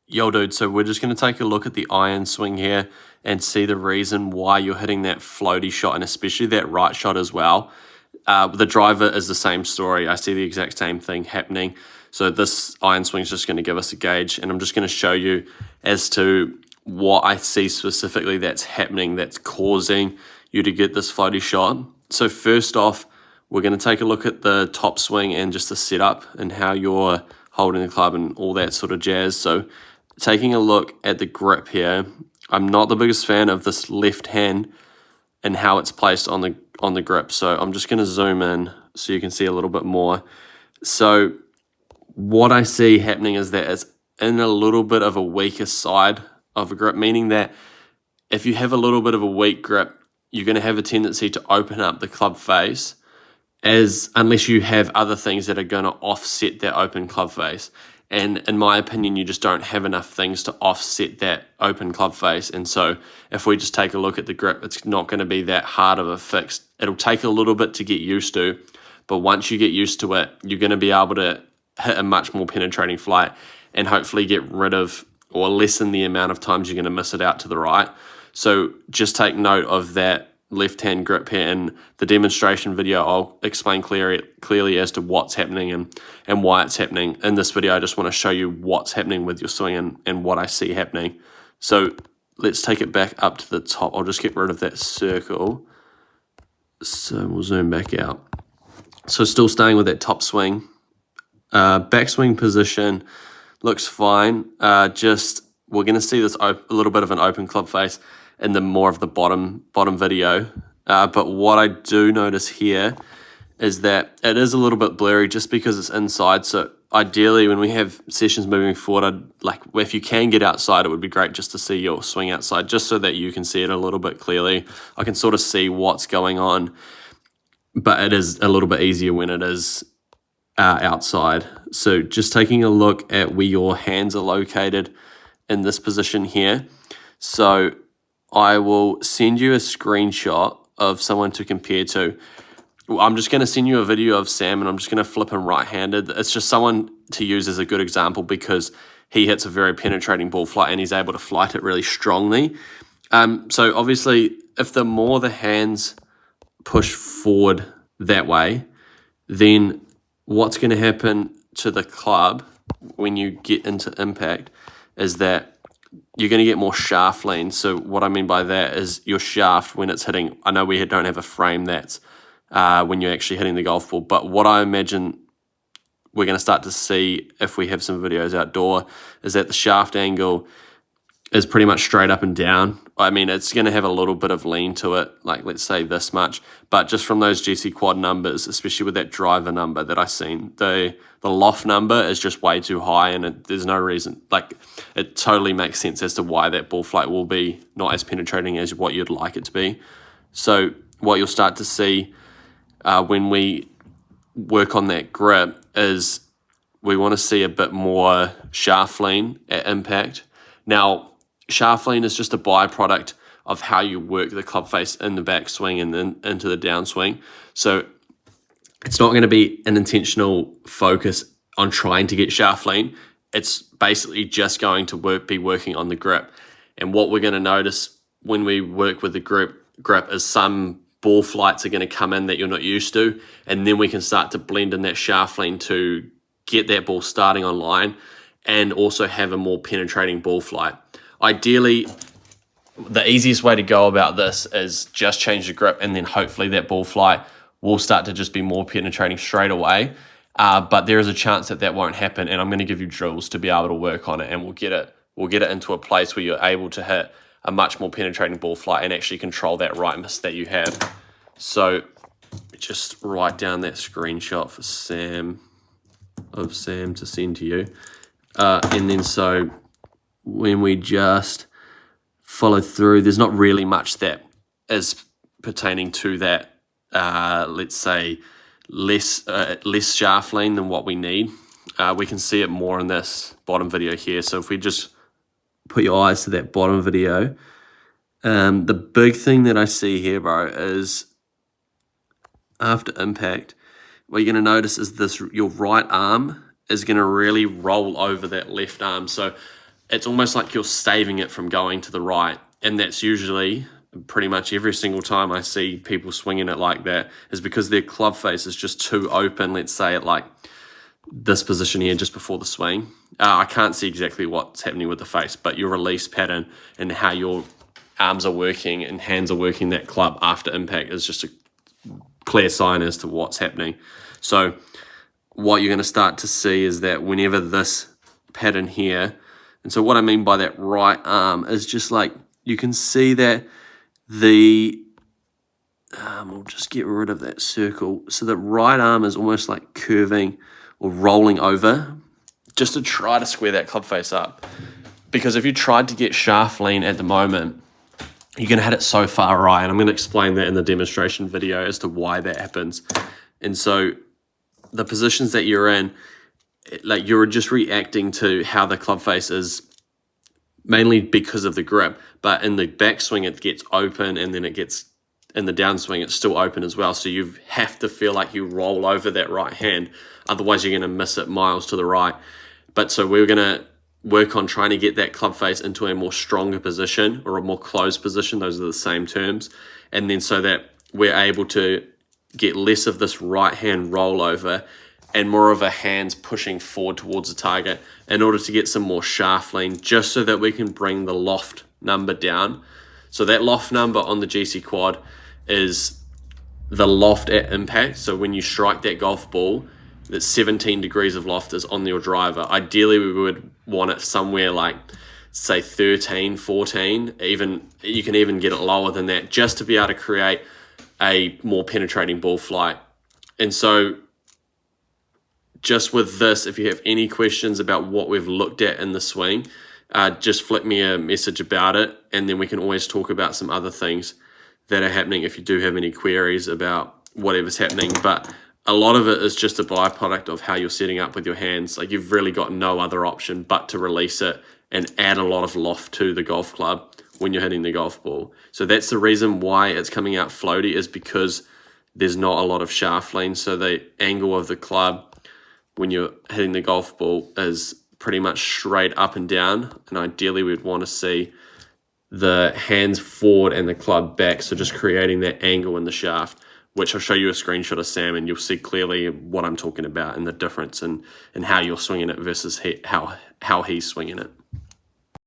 Yo, dude, so we're just going to take a look at the iron swing here and see the reason why you're hitting that floaty shot, and especially that right shot as well. The driver is the same story. I see the exact same thing happening. So this iron swing is just going to give us a gauge, and I'm just going to show you as to what I see specifically that's happening that's causing you to get this floaty shot. So first off, we're going to take a look at the top swing and just the setup and how you're holding the club and all that sort of jazz. So taking a look at the grip here, I'm not the biggest fan of this left hand and how it's placed on the grip. So I'm just going to zoom in so you can see a little bit more. So what I see happening is that it's in a little bit of a weaker side of a grip, meaning that if you have a little bit of a weak grip, you're going to have a tendency to open up the club face unless you have other things that are going to offset that open club face. And in my opinion, you just don't have enough things to offset that open club face. And so if we just take a look at the grip, it's not going to be that hard of a fix. It'll take a little bit to get used to, but once you get used to it, you're going to be able to hit a much more penetrating flight and hopefully get rid of or lessen the amount of times you're going to miss it out to the right. So just take note of that left-hand grip here. In the demonstration video, I'll explain clearly as to what's happening and why it's happening. In this video, I just want to show you what's happening with your swing and what I see happening. So let's take it back up to the top. I'll just get rid of that circle. So we'll zoom back out. So still staying with that top swing. Backswing position looks fine. We're going to see this a little bit of an open club face in the more of the bottom video. But what I do notice here is that it is a little bit blurry just because it's inside. So ideally, when we have sessions moving forward, if you can get outside, it would be great just to see your swing outside, just so that you can see it a little bit clearly. I can sort of see what's going on, but it is a little bit easier when it is outside. So just taking a look at where your hands are located in this position here. So I will send you a screenshot of someone to compare to. I'm just going to send you a video of Sam, and I'm just going to flip him right-handed. It's just someone to use as a good example because he hits a very penetrating ball flight and he's able to flight it really strongly. So obviously, if the more the hands push forward that way, then what's going to happen to the club when you get into impact is that you're going to get more shaft lean. So what I mean by that is your shaft, when it's hitting, I know we don't have a frame that's when you're actually hitting the golf ball, but what I imagine we're going to start to see if we have some videos outdoor is that the shaft angle is pretty much straight up and down. I mean, it's going to have a little bit of lean to it, like let's say this much, but just from those GC quad numbers, especially with that driver number that I seen, the loft number is just way too high, and there's no reason, it totally makes sense as to why that ball flight will be not as penetrating as what you'd like it to be. So what you'll start to see when we work on that grip is we want to see a bit more shaft lean at impact. Now, shaft lean is just a byproduct of how you work the club face in the backswing and then into the downswing. So it's not going to be an intentional focus on trying to get shaft lean. It's basically just going to be working on the grip. And what we're going to notice when we work with the grip is some ball flights are going to come in that you're not used to, and then we can start to blend in that shaft lean to get that ball starting on line and also have a more penetrating ball flight. Ideally, the easiest way to go about this is just change the grip, and then hopefully that ball flight will start to just be more penetrating straight away. But there is a chance that that won't happen, and I'm going to give you drills to be able to work on it, and we'll get it into a place where you're able to hit a much more penetrating ball flight and actually control that right miss that you have. So just write down that screenshot for Sam to send to you. And then so when we just follow through, there's not really much that is pertaining to that, let's say, less shaft lean than what we need. We can see it more in this bottom video here. So if we just put your eyes to that bottom video, the big thing that I see here, bro, is after impact, what you're going to notice is your right arm is going to really roll over that left arm. So it's almost like you're saving it from going to the right. And that's usually pretty much every single time I see people swinging it like that is because their club face is just too open. Let's say at like this position here just before the swing. I can't see exactly what's happening with the face, but your release pattern and how your arms are working and hands are working that club after impact is just a clear sign as to what's happening. So what you're going to start to see is that whenever this pattern here, and so what I mean by that right arm is just like, you can see that we'll just get rid of that circle. So the right arm is almost like curving or rolling over just to try to square that club face up. Because if you tried to get shaft lean at the moment, you're going to hit it so far right. And I'm going to explain that in the demonstration video as to why that happens. And so the positions that you're in, like you're just reacting to how the club face is, mainly because of the grip. But in the backswing, it gets open, and then it gets, in the downswing, it's still open as well. So you have to feel like you roll over that right hand. Otherwise, you're going to miss it miles to the right. But so we're going to work on trying to get that club face into a more stronger position or a more closed position. Those are the same terms. And then so that we're able to get less of this right hand rollover and more of a hands pushing forward towards the target in order to get some more shaft lean, just so that we can bring the loft number down. So that loft number on the GC quad is the loft at impact. So when you strike that golf ball, that 17 degrees of loft is on your driver. Ideally, we would want it somewhere like, say, 13, 14. Even you can even get it lower than that, just to be able to create a more penetrating ball flight. And so just with this, if you have any questions about what we've looked at in the swing, just flick me a message about it, and then we can always talk about some other things that are happening if you do have any queries about whatever's happening. But a lot of it is just a byproduct of how you're setting up with your hands. Like, you've really got no other option but to release it and add a lot of loft to the golf club when you're hitting the golf ball. So that's the reason why it's coming out floaty, is because there's not a lot of shaft lean. So the angle of the club when you're hitting the golf ball is pretty much straight up and down. And ideally, we'd want to see the hands forward and the club back. So just creating that angle in the shaft, which I'll show you a screenshot of Sam, and you'll see clearly what I'm talking about and the difference in how you're swinging it versus how he's swinging it.